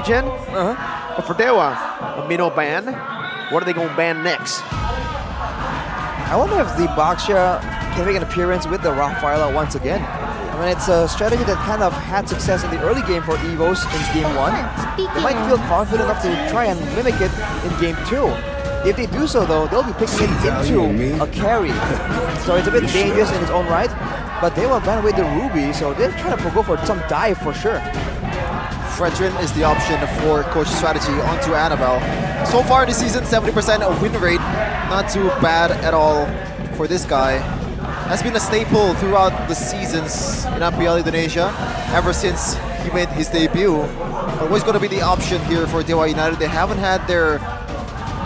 regen. But for DEWA, a minnow ban. What are they going to ban next? I wonder if the Baxia can make an appearance with the Rafaela once again. I mean, it's a strategy that kind of had success in the early game for EVOS in Game 1. They might feel confident enough to try and mimic it in Game 2. If they do so, though, they'll be picking it into a carry. So it's a bit dangerous in its own right. But they will ban away the Ruby, so they're trying to go for some dive for sure. Fredrin is the option for coach strategy onto Annabelle. So far this season, 70% of win rate. Not too bad at all for this guy. Has been a staple throughout the seasons in MPLID Indonesia ever since he made his debut. But what's going to be the option here for DEWA United? They haven't had their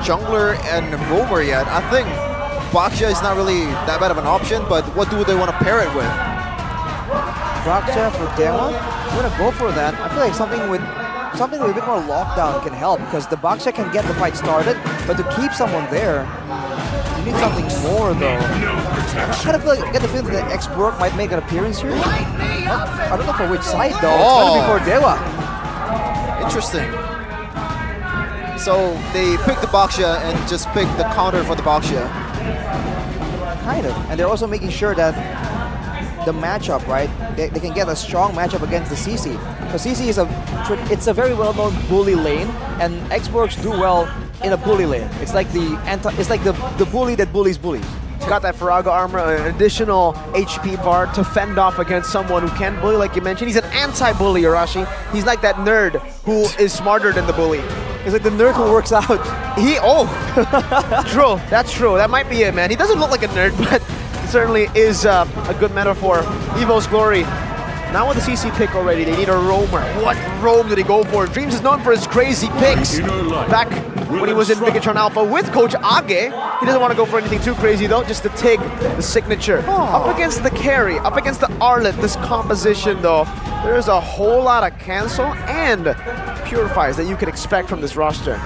jungler and roamer yet. I think Baxia is not really that bad of an option, but what do they want to pair it with? Baxia for DEWA? I'm gonna go for that. I feel like something with a bit more lockdown can help, because the Baxia can get the fight started, but to keep someone there, you need something more though. I kind of feel like, get the feeling that X-Borg might make an appearance here. I don't know for which side though. It's gonna be for DEWA. Interesting. So they picked the Baxia and just picked the counter for the Baxia. Kind of. And they're also making sure that the matchup, right? They can get a strong matchup against the CC. Because CC is a very well-known bully lane, and X-Borgs do well in a bully lane. It's like the bully that bullies bullies. Got that Faraga armor, an additional HP bar to fend off against someone who can bully, like you mentioned. He's an anti-bully, Arashi. He's like that nerd who is smarter than the bully. He's like the nerd who works out. True, that's true. That might be it, man. He doesn't look like a nerd, but certainly is a good metaphor. EVO's glory. Now with the CC pick already, they need a roamer. What roam did he go for? Dreams is known for his crazy picks. Back when he was in Bigatron Alpha with Coach Age, he doesn't want to go for anything too crazy though, just the Tig, the signature. Up against the carry, up against the Arlet, this composition though, there's a whole lot of cancel and purifies that you can expect from this roster.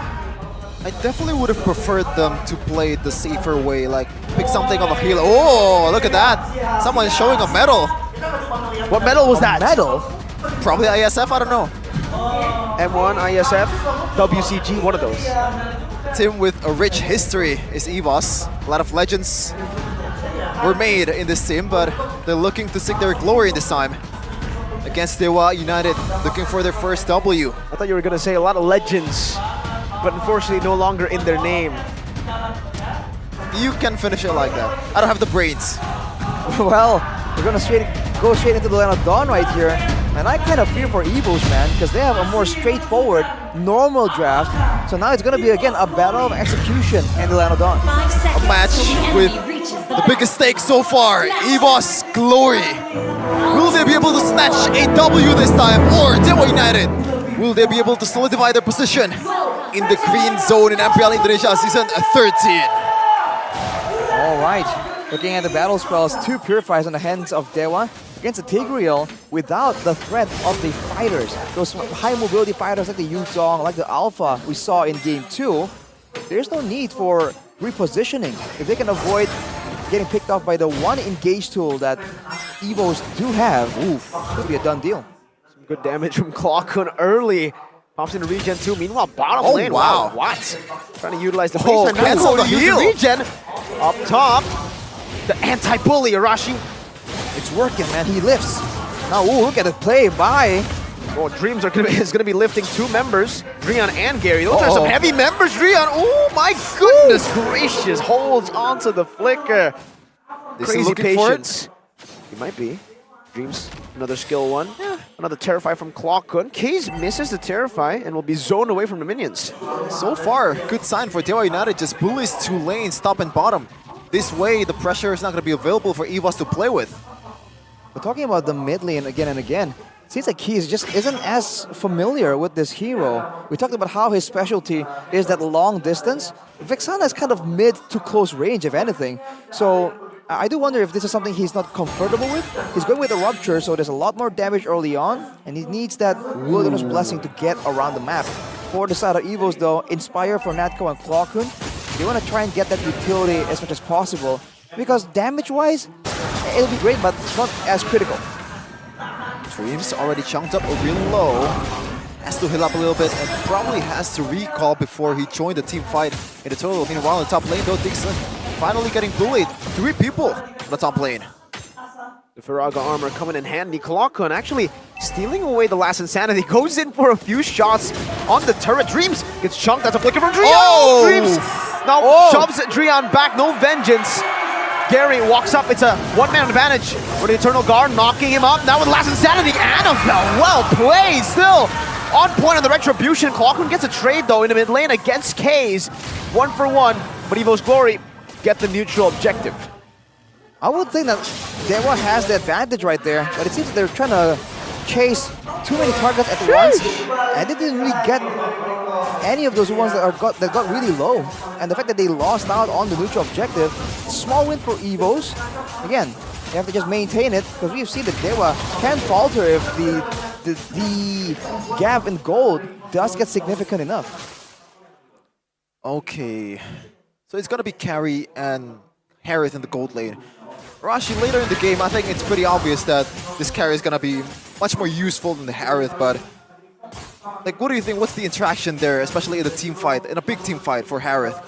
I definitely would have preferred them to play the safer way, like pick something on the heel. Oh, look at that. Someone is showing a medal. What medal was that? Medal? Probably ISF, I don't know. M1, ISF, WCG, one of those. Team with a rich history is EVOS. A lot of legends were made in this team, but they're looking to seek their glory this time against DEWA United, looking for their first W. I thought you were going to say a lot of legends, but unfortunately no longer in their name. You can finish it like that. I don't have the brains. Well, we're going to go straight into the Land of Dawn right here. And I kind of fear for EVOS, man, because they have a more straightforward, normal draft. So now it's going to be, again, a battle of execution in the Land of Dawn. A match with the biggest stakes so far, EVOS glory. Will they be able to snatch a W this time, or DEWA United? Will they be able to solidify their position in the green zone in MPLID Indonesia Season 13? All right. Looking at the battle spells, 2 purifies on the hands of DEWA against the Tigreal without the threat of the fighters. Those high mobility fighters like the Yuzong, like the Alpha we saw in Game 2, there's no need for repositioning. If they can avoid getting picked off by the one engage tool that EVOS do have, could be a done deal. Some good damage from Clockhood early. Pops into regen 2. Meanwhile, bottom lane. Wow. What? Trying to utilize the Oh, base. cancel the heal. Regen. Up top. The anti-bully, Arashi. It's working, man. He lifts. Now, look at the play by. Oh, Dreams is gonna be lifting 2 members, Drian and Gary. Those are some heavy members, Drian. Oh my goodness gracious! Holds onto the flicker. Crazy patience. He might be. Dreams, another skill 1. Yeah. Another Terrify from Clockhood. Kaze misses the Terrify and will be zoned away from the minions. So far, good sign for DEWA United. Just bullies 2 lanes, top and bottom. This way, the pressure is not going to be available for EVOS to play with. We're talking about the mid lane again and again. It seems like he just isn't as familiar with this hero. We talked about how his specialty is that long distance. Vexana is kind of mid to close range, if anything. So I do wonder if this is something he's not comfortable with. He's going with a Rupture, so there's a lot more damage early on, and he needs that Wilderness Blessing to get around the map. For the side of EVOS though, Inspire for Natco and Clockhood, they want to try and get that utility as much as possible, because damage-wise, it'll be great, but it's not as critical. Dreams already chunked up real low. has to heal up a little bit and probably has to recall before he joined the team fight in the total. Meanwhile, in the top lane though, Dixon finally getting bullied. 3 people on the top lane. The Firaga armor coming in handy. Clockun actually stealing away the last insanity. Goes in for a few shots on the turret. Dreams gets chunked. That's a flicker from Drian. Oh! Dreams now shoves Drian back. No vengeance. Gary walks up. It's a one-man advantage for the Eternal Guard, knocking him up. Now with last insanity. Annabelle, well played. Still on point on the retribution. Clockun gets a trade though in the mid lane against Kaze. 1 for 1. But EVOS Glory get the neutral objective. I would think that DEWA has the advantage right there, but it seems that they're trying to chase too many targets at once, and they didn't really get any of those ones that got really low. And the fact that they lost out on the neutral objective, small win for EVOS. Again, they have to just maintain it, because we've seen that DEWA can falter if the gap in gold does get significant enough. Okay, so it's gonna be Carry and Harith in the gold lane. Rashi, later in the game, I think it's pretty obvious that this Carry is gonna be much more useful than the Harith, but like, what do you think? What's the interaction there, especially in a team fight, in a big team fight for Harith?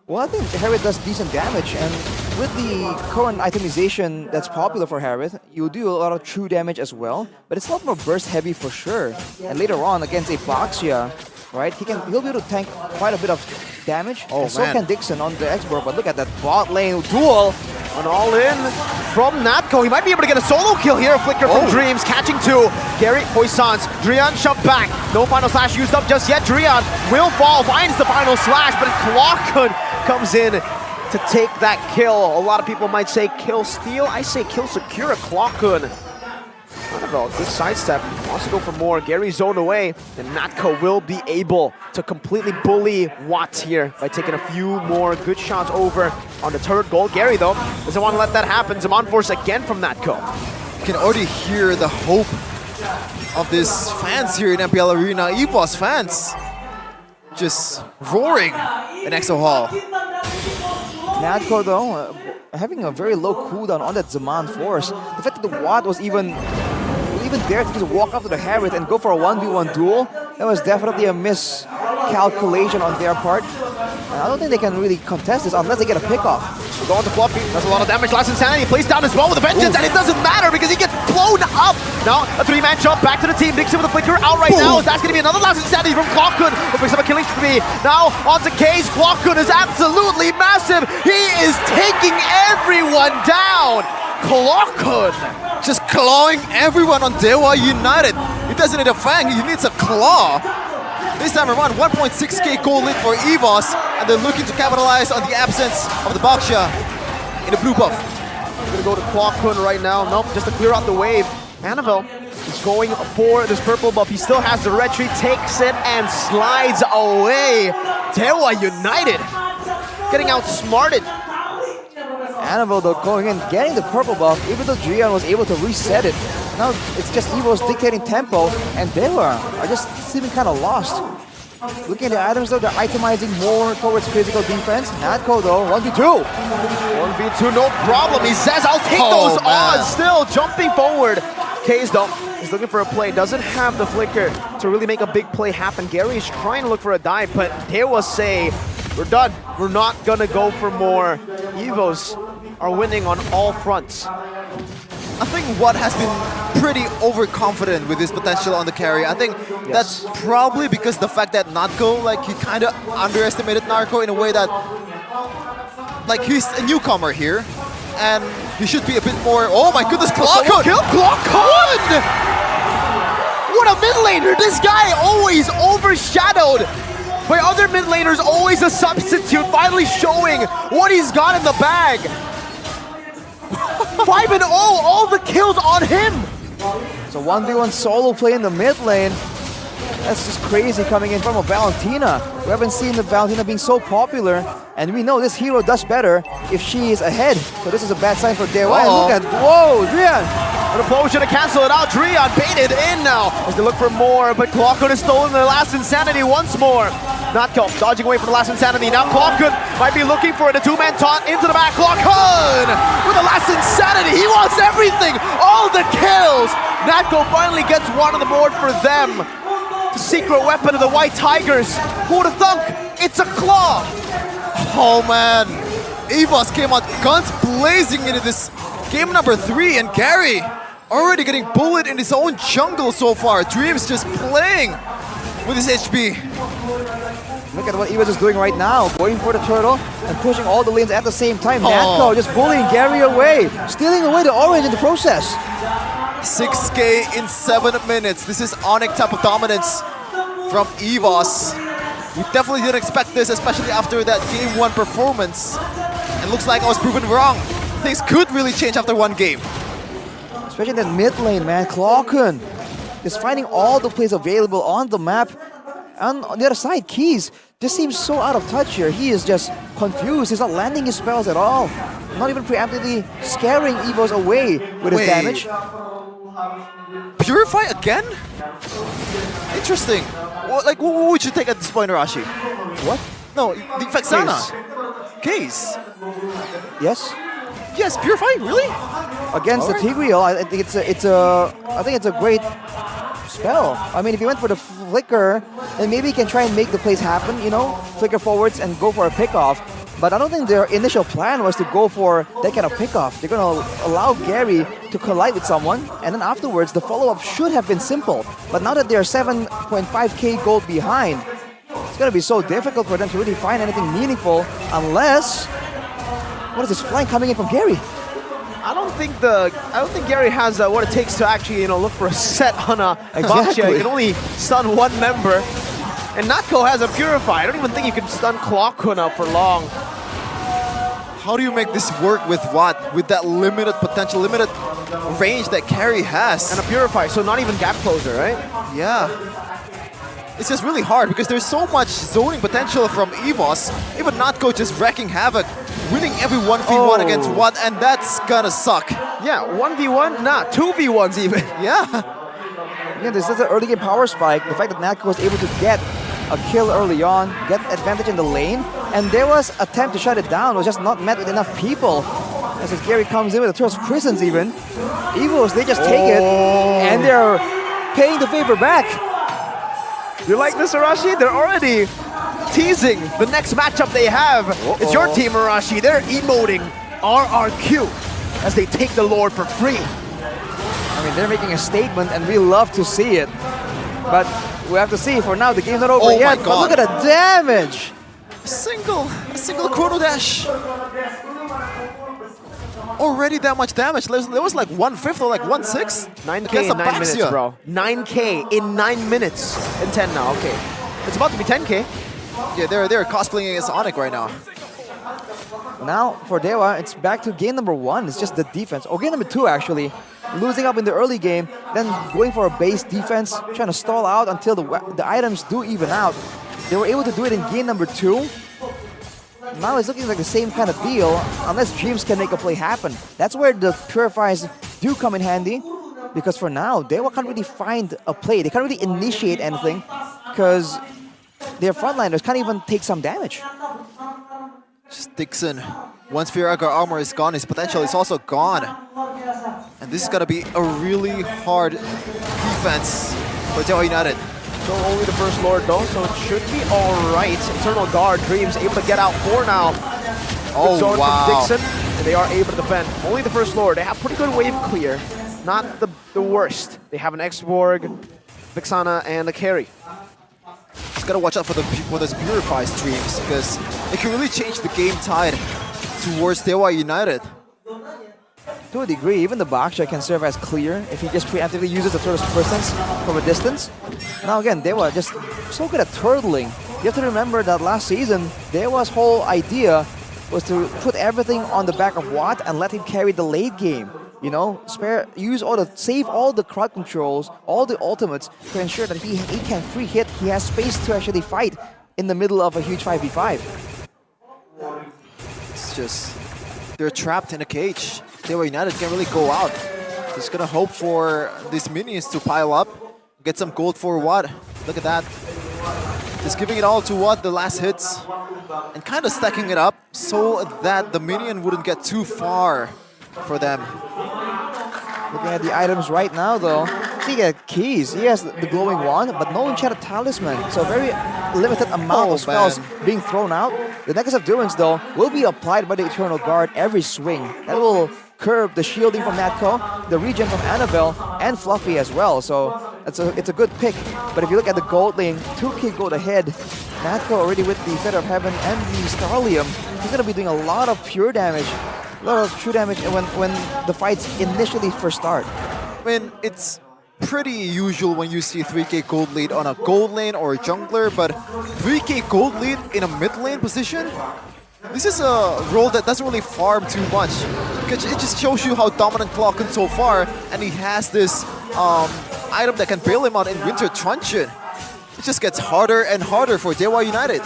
Well, I think Harith does decent damage, and with the current itemization that's popular for Harith, you do a lot of true damage as well, but it's a lot more burst heavy for sure. And later on, against a Baxia, right, he'll be able to tank quite a bit of damage, and so can Dixon on the export. But look at that bot lane duel. An all-in from Natco. He might be able to get a solo kill here. A flicker from Dreams, catching 2. Gary Poissons. Drian shoved back. No final slash used up just yet. Drian will fall, finds the final slash, but Clockun comes in to take that kill. A lot of people might say kill steal. I say kill secure. Clockun. Annabelle, good sidestep. Wants to go for more. Gary zoned away, and Natco will be able to completely bully Watts here by taking a few more good shots over on the turret goal. Gary, though, doesn't want to let that happen. Zaman Force again from Natco. You can already hear the hope of these fans here in MPL Arena. EVOS fans just roaring in EXO Hall. Natco, though, having a very low cooldown on that Zaman Force. The fact that the Watt was even there to just walk up to the Harith and go for a 1v1 duel, that was definitely a miscalculation on their part. And I don't think they can really contest this unless they get a pickoff. We're going to Fluffy. Does a lot of damage. Last Insanity plays down as well with a vengeance, and it doesn't matter because he gets blown up. Now a 3-man jump back to the team. Dixon with a flicker out right now. That's going to be another Last Insanity from Clockun, who picks up a killing spree. Now onto Kaze. Clockun is absolutely massive. He is taking everyone down. Clockun just clawing everyone on DEWA United. He doesn't need a fang, he needs a claw. This time around, 1.6k gold lead for EVOS, and they're looking to capitalize on the absence of the Baxia in the blue buff. We're going to go to Clockun right now. Nope, just to clear out the wave. Annabelle is going for this purple buff. He still has the retreat, takes it, and slides away. DEWA United getting outsmarted. Annabelle, though, going in, getting the purple buff, even though Drian was able to reset it. Now it's just EVOS dictating tempo, and DEWA are just seeming kind of lost. Looking at the items, though, they're itemizing more towards physical defense. Natco, though, 1v2. 1v2, no problem. He says, I'll take those odds. Still jumping forward. Kaze, though, is looking for a play. Doesn't have the flicker to really make a big play happen. Gary is trying to look for a dive, but DEWA say, we're done. We're not going to go for more. EVOS are winning on all fronts. I think Watt has been pretty overconfident with his potential on the carry. I think that's probably because the fact that Natco, like, he kind of underestimated Narco in a way that, like, he's a newcomer here, and he should be a bit more. Oh my goodness, Clockun! Kill Clockun! What a mid laner! This guy always overshadowed by other mid laners, always a substitute, finally showing what he's got in the bag. 5-0, all the kills on him. So 1v1 solo play in the mid lane. That's just crazy coming in from a Valentina. We haven't seen the Valentina being so popular, and we know this hero does better if she is ahead. So this is a bad sign for DEWA. And look at, whoa, Drian. An implosion to cancel it out. Drian baited in now as they look for more, but Clockun has stolen their last Insanity once more. Natco dodging away from the last Insanity. Now Clockun might be looking for it. A 2-man taunt into the back. Clockun with the last Insanity. He wants everything, all the kills. Natco finally gets one on the board for them. The secret weapon of the White Tigers. Who would have thunk? It's a claw. Oh man, EVOS came out guns blazing into this game number 3, and Gary already getting bullied in his own jungle so far. Dreams just playing with his HP. Look at what EVOS is doing right now, going for the turtle and pushing all the lanes at the same time. Natco just bullying Gary away, stealing away the orange in the process. 6K in 7 minutes. This is Onyx type of dominance from EVOS. We definitely didn't expect this, especially after that game 1 performance. It looks like I was proven wrong. Things could really change after 1 game. Especially in that mid lane, man. Clocken is finding all the plays available on the map. And on the other side, Keys just seems so out of touch here. He is just confused. He's not landing his spells at all. Not even preemptively scaring EVOS away with his damage. Purify again? Interesting. What would you take at this point, Arashi? What? No, the Vexana. Case. Yes. Yes, Purify, really? Against the Tigreal, I think it's a great spell. I mean, if you went for the flicker, then maybe you can try and make the plays happen, you know, flicker forwards and go for a pickoff. But I don't think their initial plan was to go for that kind of pickoff. They're going to allow Gary to collide with someone, and then afterwards the follow-up should have been simple. But now that they're 7.5k gold behind, it's going to be so difficult for them to really find anything meaningful unless... What is this flank coming in from Gary? I don't think Gary has what it takes to actually, you know, look for a set on a Exactly. Baksha. He can only stun 1 member. And Natco has a Purify. I don't even think you can stun Clockuna for long. How do you make this work with what? With that limited potential, limited range that Gary has. And a Purify, so not even gap closer, right? Yeah. It's just really hard because there's so much zoning potential from EVOS. Even Natco just wrecking havoc, winning every 1v1 against one, and that's gonna suck. Yeah, 1v1? Nah, 2v1s even. Yeah. Again, this is an early game power spike. The fact that Natco was able to get a kill early on, get advantage in the lane, and there was attempt to shut it down, was just not met with enough people. As Gary comes in with a Tourist of Prisons even. EVOS, they just take it, and they're paying the favor back. You like this, Arashi? They're already teasing the next matchup they have. It's your team, Arashi. They're emoting RRQ as they take the Lord for free. I mean, they're making a statement, and we love to see it. But we have to see. For now, the game's not over yet. My But look God. at the damage! A single chrono dash. Already that much damage. There was like 1/5 or like 1/6. 9k in 9 minutes, bro. 9k in 9 minutes. In 10 now, okay. It's about to be 10k. Yeah, they're cosplaying as Onyx right now. Now, for DEWA, it's back to game number 1. It's just the defense. Or game number 2, actually. Losing up in the early game, then going for a base defense, trying to stall out until the items do even out. They were able to do it in game number 2. Now it's looking like the same kind of deal, unless Dreams can make a play happen. That's where the Purifiers do come in handy, because for now, DEWA can't really find a play. They can't really initiate anything, because their frontliners can't even take some damage. Dixon, once Firaga armor is gone, his potential is also gone. And this is gonna be a really hard defense for DEWA United. So only the first Lord though, so it should be alright. Eternal Guard, Dreams able to get out 4 now. Oh, Good zone wow. from Dixon, and they are able to defend. Only the first Lord. They have pretty good wave clear. Not the worst. They have an X-Borg, Vexana, and a carry. Just gotta watch out for those Purify streams, because it can really change the game tide towards DEWA United. To a degree, even the Baksha can serve as clear if he just preemptively uses the Tourist Persons from a distance. Now again, DEWA just so good at turtling. You have to remember that last season, DEWA's whole idea was to put everything on the back of Watt and let him carry the late game. You know, save all the crowd controls, all the ultimates to ensure that he can free hit, he has space to actually fight in the middle of a huge 5v5. It's just, they're trapped in a cage. DEWA United can't really go out. Just gonna hope for these minions to pile up, get some gold for Watt. Look at that. Just giving it all to Watt, the last hits, and kind of stacking it up so that the minion wouldn't get too far for them. Looking at the items right now though, See, he has keys. He has the glowing wand, but no enchanted talisman. So very limited amount of spells being thrown out. The Necklace of Durance, though, will be applied by the Eternal Guard every swing. That will curb the shielding from Natco, the regen from Annabelle, and Fluffy as well. So it's a good pick. But if you look at the gold lane, 2k gold ahead. Natco already with the Feather of Heaven and the Starlium. He's going to be doing a lot of pure damage. A lot of true damage when the fights initially first start. I mean, it's pretty usual when you see 3k gold lead on a gold lane or a jungler, but 3k gold lead in a mid lane position? This is a role that doesn't really farm too much. Because it just shows you how dominant Clocken so far, and he has this item that can bail him out in Winter Truncheon. It just gets harder and harder for DEWA United.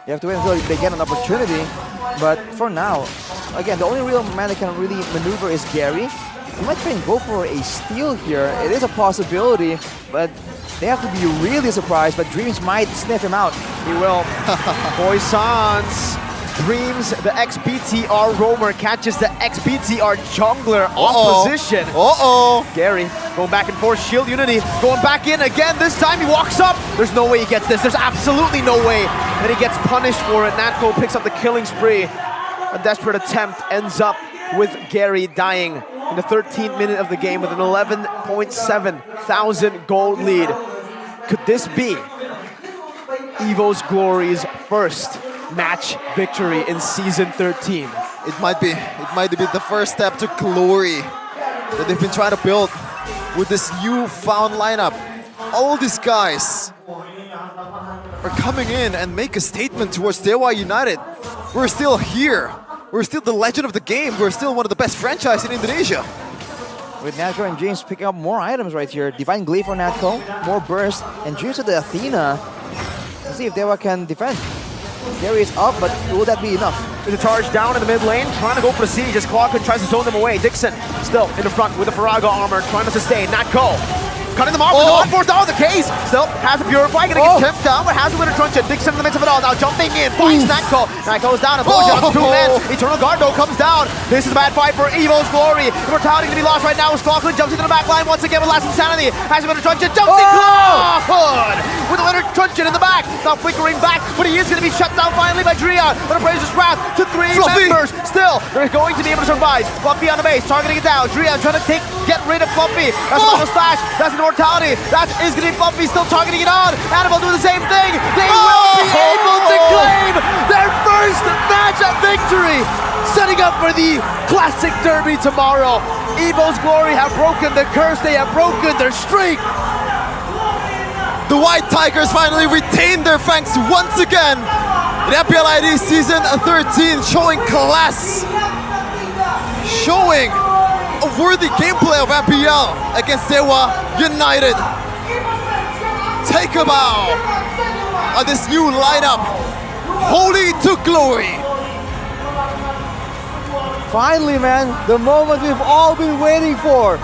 You have to wait until they get an opportunity, but for now, again, the only real man that can really maneuver is Gary. He might try and go for a steal here. It is a possibility, but they have to be really surprised, but Dreams might sniff him out. He will. Poissons. Dreams, the XBTR roamer, catches the XBTR jungler on position. Gary going back and forth, shield unity, going back in again. This time he walks up. There's no way he gets this. There's absolutely no way. And he gets punished for it. Natco picks up the killing spree. A desperate attempt ends up with Gary dying in the 13th minute of the game with an 11.7 thousand gold lead. Could this be EVOS Glory's first match victory in Season 13? It might be. It might be the first step to glory that they've been trying to build with this newfound lineup. All these guys are coming in and make a statement towards DEWA United. We're still here. We're still the legend of the game. We're still one of the best franchises in Indonesia. With Natco and James picking up more items right here. Divine Glee for Natco, more burst, and James with the Athena. Let's see if DEWA can defend. Gary is up, but will that be enough? There's a charge down in the mid lane, trying to go for the siege as Clocken tries to zone them away. Dixon still in the front with the Faraga armor, trying to sustain. Natco cutting them off with the 1-4 down the case. Still has a Purify, gonna get tipped down, but has a Winter Truncheon. Dixon in the midst of it all, now jumping in, finds Natco. Natco's down, a potion on 2 men. Eternal Guard though comes down. This is a bad fight for EVOS Glory. Immortality to be lost right now as Clocken jumps into the back line once again with Last Insanity. Has a Winter Truncheon, jumps in Clocken with a Winter Truncheon in the back. Now flickering back, but he is gonna be shut down finally by Drian. But Appraiser's Wrath to 3 members. Still, they're going to be able to survive. Fluffy on the base, targeting it down. Drian trying to get rid of Fluffy. That's a slash, that's an Immortality. That is gonna be Fluffy still targeting it on. Annabelle doing the same thing. They will be able to claim their first match of victory. Setting up for the Classic Derby tomorrow. EVOS Glory have broken the curse. They have broken their streak. The White Tigers finally retained their ranks once again in MPLID Season 13, showing class, showing a worthy gameplay of MPL against DEWA United. Take a bow on this new lineup, Holy to Glory. Finally, man, the moment we've all been waiting for.